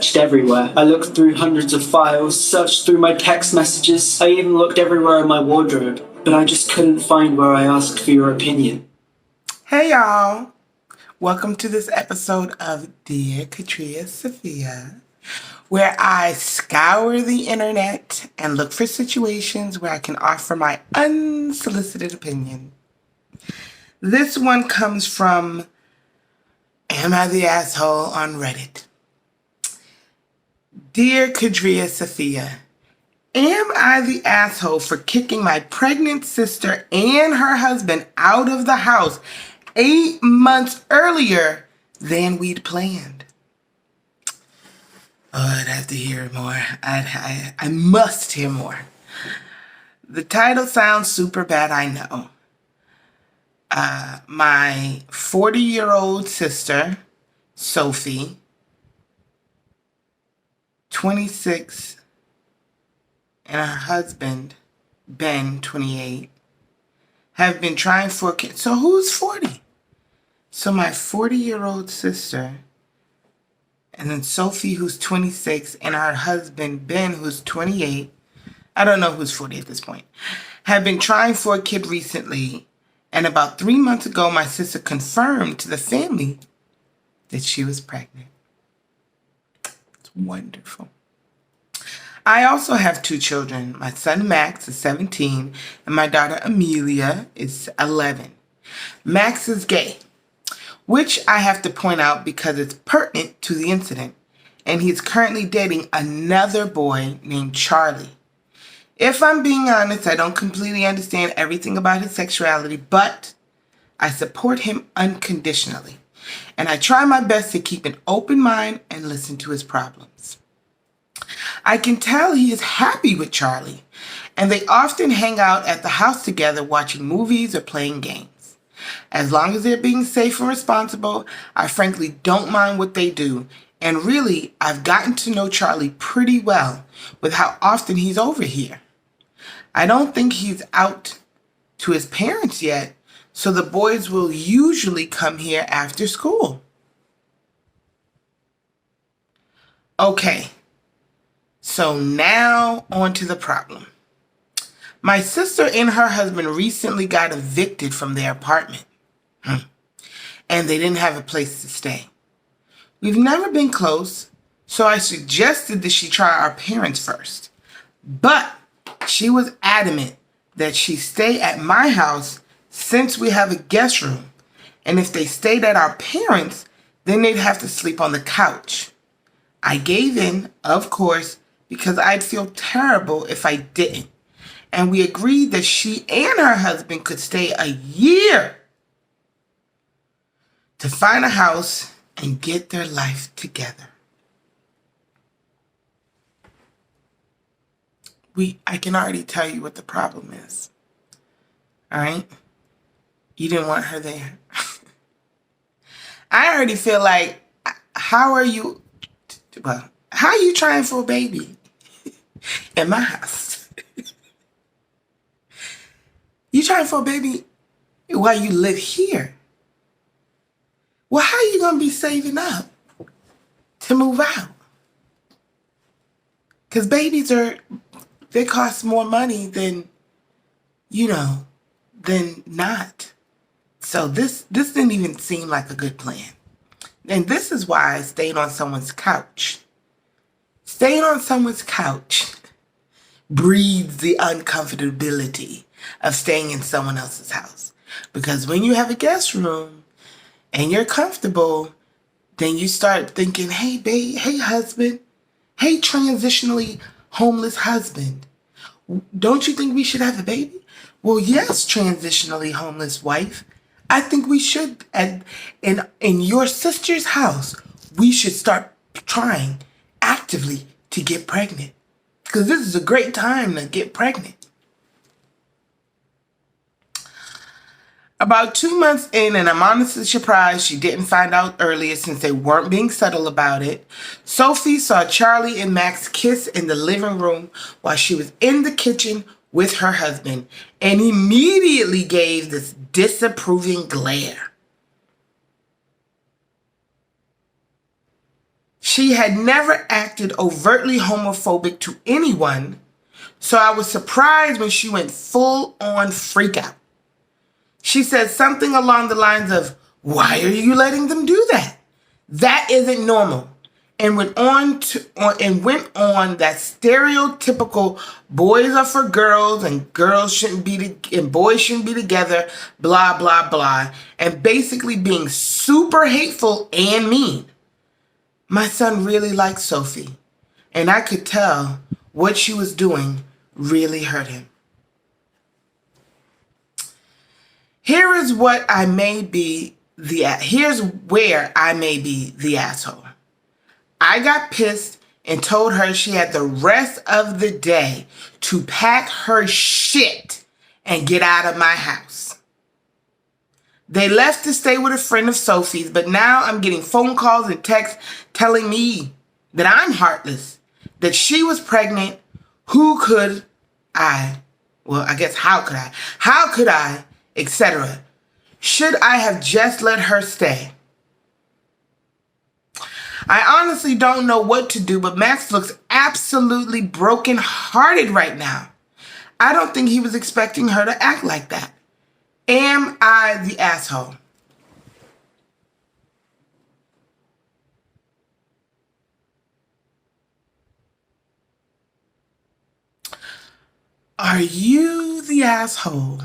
searched everywhere. I looked through hundreds of files, searched through my text messages, I even looked everywhere in my wardrobe, but I just couldn't find where I asked for your opinion. Hey y'all, welcome to this episode of Dear Qadriyyah Safiyyah, where I scour the internet and look for situations where I can offer my unsolicited opinion. This one comes from Am I the Asshole on Reddit. Dear Qadriyyah Safiyyah, am I the asshole for kicking my pregnant sister and her husband out of the house 8 months earlier than we'd planned? Oh, I'd have to hear more. I must hear more. The title sounds super bad, I know. My 40-year-old sister, Sophie, 26, and her husband, Ben, 28, have been trying for a kid. So who's 40? So my 40-year-old sister, and then Sophie, who's 26, and her husband, Ben, who's 28, I don't know who's 40 at this point, have been trying for a kid recently. And about 3 months ago, my sister confirmed to the family that she was pregnant. It's wonderful. I also have 2 children. My son, Max, is 17, and my daughter, Amelia, is 11. Max is gay, which I have to point out because it's pertinent to the incident, and he's currently dating another boy named Charlie. If I'm being honest, I don't completely understand everything about his sexuality, but I support him unconditionally, and I try my best to keep an open mind and listen to his problems. I can tell he is happy with Charlie, and they often hang out at the house together watching movies or playing games. As long as they're being safe and responsible, I frankly don't mind what they do, and really, I've gotten to know Charlie pretty well with how often he's over here. I don't think he's out to his parents yet, so the boys will usually come here after school. Okay, so now on to the problem. My sister and her husband recently got evicted from their apartment, and they didn't have a place to stay. We've never been close, so I suggested that she try our parents first, but she was adamant that she stay at my house since we have a guest room, and if they stayed at our parents', then they'd have to sleep on the couch. I gave in, of course, because I'd feel terrible if I didn't, and we agreed that she and her husband could stay a year to find a house and get their life together. I can already tell you what the problem is. All right? You didn't want her there. I already feel like, how are you trying for a baby in my house? You trying for a baby while you live here? Well, how are you going to be saving up to move out? Because babies they cost more money than not. So this didn't even seem like a good plan. And this is why I stayed on someone's couch. Staying on someone's couch breeds the uncomfortability of staying in someone else's house. Because when you have a guest room and you're comfortable, then you start thinking, hey babe, hey husband, hey transitionally homeless husband, don't you think we should have a baby? Well, yes, transitionally homeless wife. I think we should. And in your sister's house, we should start trying actively to get pregnant. Because this is a great time to get pregnant. About 2 months in, and I'm honestly surprised she didn't find out earlier since they weren't being subtle about it, Sophie saw Charlie and Max kiss in the living room while she was in the kitchen with her husband and immediately gave this disapproving glare. She had never acted overtly homophobic to anyone, so I was surprised when she went full on freak out. She said something along the lines of, "Why are you letting them do that? That isn't normal." And went on that stereotypical boys are for girls and girls shouldn't be and boys shouldn't be together, blah blah blah, and basically being super hateful and mean. My son really liked Sophie, and I could tell what she was doing really hurt him. Here's where I may be the asshole. I got pissed and told her she had the rest of the day to pack her shit and get out of my house. They left to stay with a friend of Sophie's, but now I'm getting phone calls and texts telling me that I'm heartless, that she was pregnant. Who could I? Well, I guess how could I? How could I? Etc. Should I have just let her stay? I honestly don't know what to do, but Max looks absolutely broken-hearted right now. I don't think he was expecting her to act like that. Am I the asshole? Are you the asshole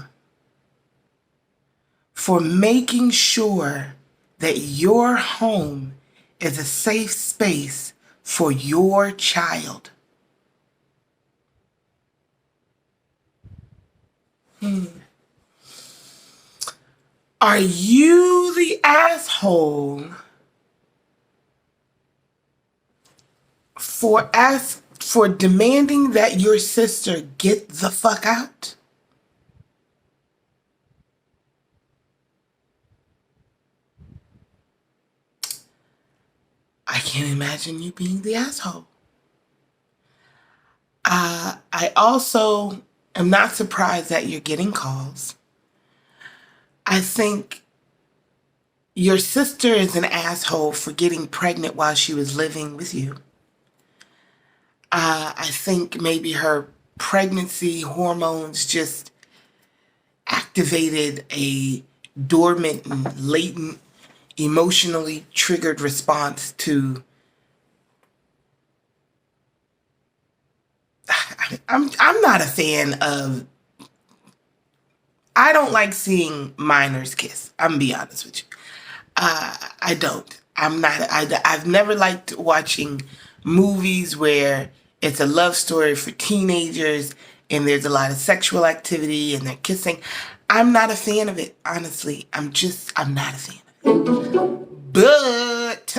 for making sure that your home is a safe space for your child? Are you the asshole for demanding that your sister get the fuck out? I can't imagine you being the asshole. I also am not surprised that you're getting calls. I think your sister is an asshole for getting pregnant while she was living with you. I think maybe her pregnancy hormones just activated a dormant and latent, emotionally triggered response to... I'm not a fan of... I don't like seeing minors kiss. I'm gonna be honest with you. I don't. I've never liked watching movies where it's a love story for teenagers and there's a lot of sexual activity and they're kissing. I'm not a fan of it, honestly. I'm not a fan of it. But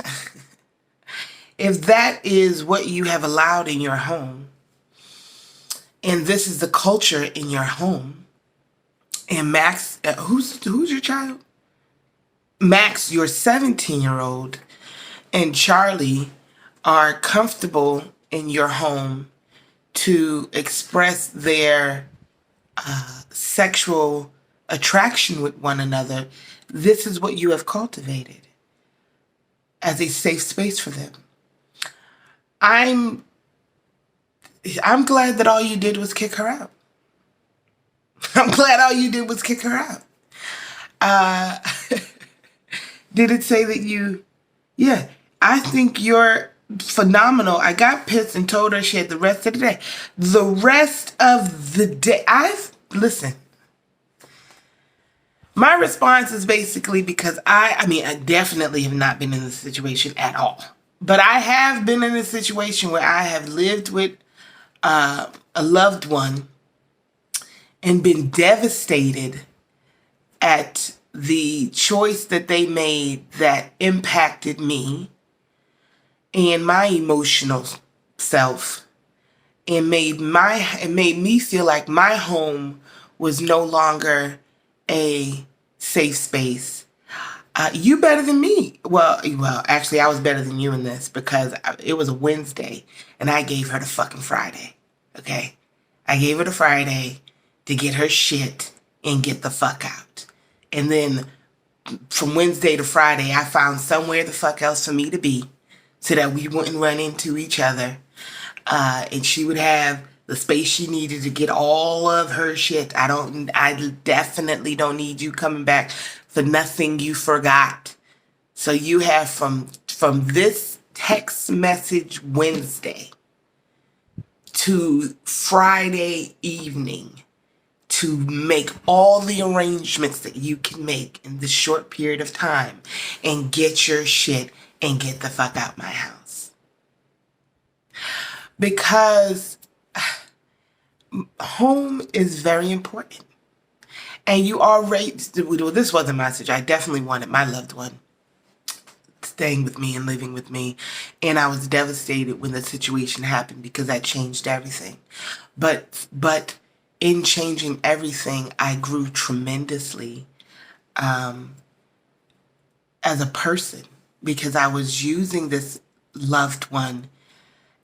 if that is what you have allowed in your home, and this is the culture in your home, and Max, who's your child? Max, your 17-year-old, and Charlie are comfortable in your home to express their sexual attraction with one another, this is what you have cultivated as a safe space for them. I'm glad that all you did was kick her out. I'm glad all you did was kick her out. Did it say that you... Yeah, I think you're phenomenal. I got pissed and told her she had the rest of the day. The rest of the day. Listen. My response is basically because I definitely have not been in this situation at all. But I have been in a situation where I have lived with a loved one and been devastated at the choice that they made that impacted me and my emotional self, and made me feel like my home was no longer a safe space. You better than me. Well, actually, I was better than you in this because it was a Wednesday and I gave her the fucking Friday. Okay, I gave her the Friday to get her shit and get the fuck out. And then from Wednesday to Friday, I found somewhere the fuck else for me to be so that we wouldn't run into each other. And she would have the space she needed to get all of her shit. I definitely don't need you coming back for nothing you forgot. So you have from this text message Wednesday to Friday evening to make all the arrangements that you can make in this short period of time and get your shit and get the fuck out my house. Because home is very important. And you already, well, this wasn't my message. I definitely wanted my loved one staying with me and living with me. And I was devastated when the situation happened because that changed everything. But in changing everything, I grew tremendously as a person because I was using this loved one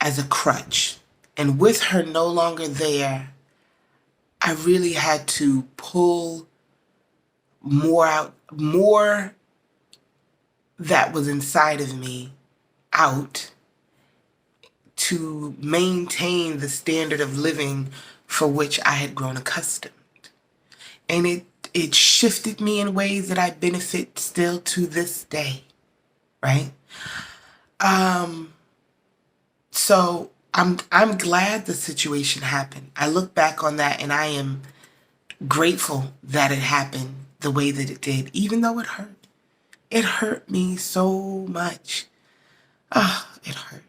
as a crutch. And with her no longer there, I really had to pull more that was inside of me out to maintain the standard of living for which I had grown accustomed. And it shifted me in ways that I benefit still to this day, right? So I'm glad the situation happened. I look back on that and I am grateful that it happened the way that it did, even though it hurt. It hurt me so much. It hurt.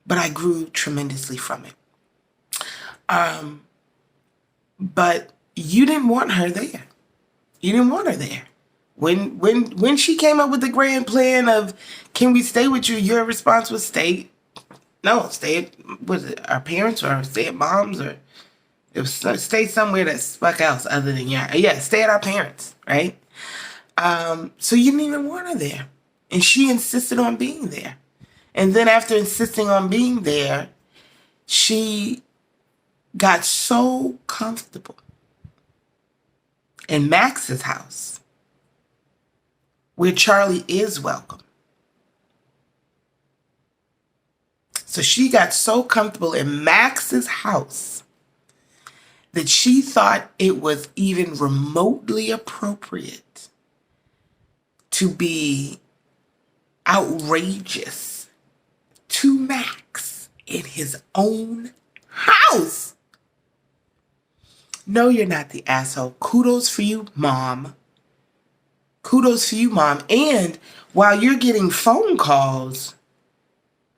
But I grew tremendously from it. But you didn't want her there. You didn't want her there. When she came up with the grand plan of, can we stay with you? Your response was stay at, was it our parents or stay at mom's or it was stay somewhere that's fuck else other than stay at our parents, right? So you didn't even want her there. And she insisted on being there. And then after insisting on being there, she got so comfortable in Max's house, where Charlie is welcome. So she got so comfortable in Max's house that she thought it was even remotely appropriate to be outrageous to Max in his own house. No, you're not the asshole. Kudos for you, Mom. Kudos for you, Mom. And while you're getting phone calls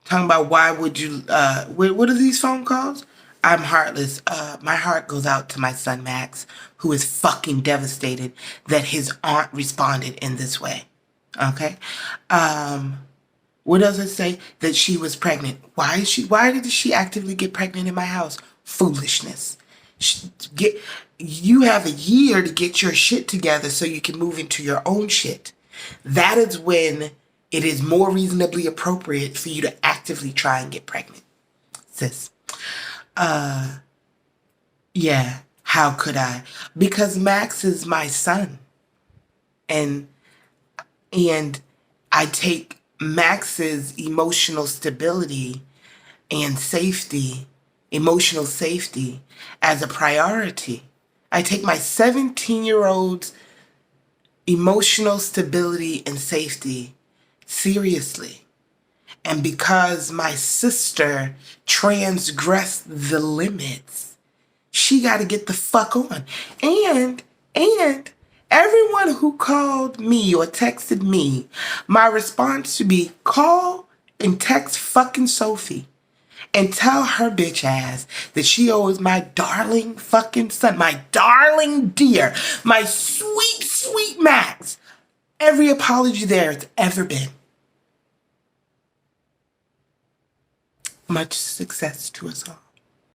talking about why would you, what are these phone calls? I'm heartless. My heart goes out to my son, Max, who is fucking devastated that his aunt responded in this way. Okay? What does it say? That she was pregnant. Why did she actively get pregnant in my house? Foolishness. You have a year to get your shit together so you can move into your own shit. That is when it is more reasonably appropriate for you to actively try and get pregnant. Sis. Yeah, how could I? Because Max is my son. And I take Max's emotional stability and safety, emotional safety, as a priority. I take my 17-year-old's emotional stability and safety seriously. And because my sister transgressed the limits, she got to get the fuck on. And everyone who called me or texted me, my response should be call and text fucking Sophie and tell her bitch ass that she owes my darling fucking son, my darling dear, my sweet, sweet Max, every apology there has ever been. Much success to us all.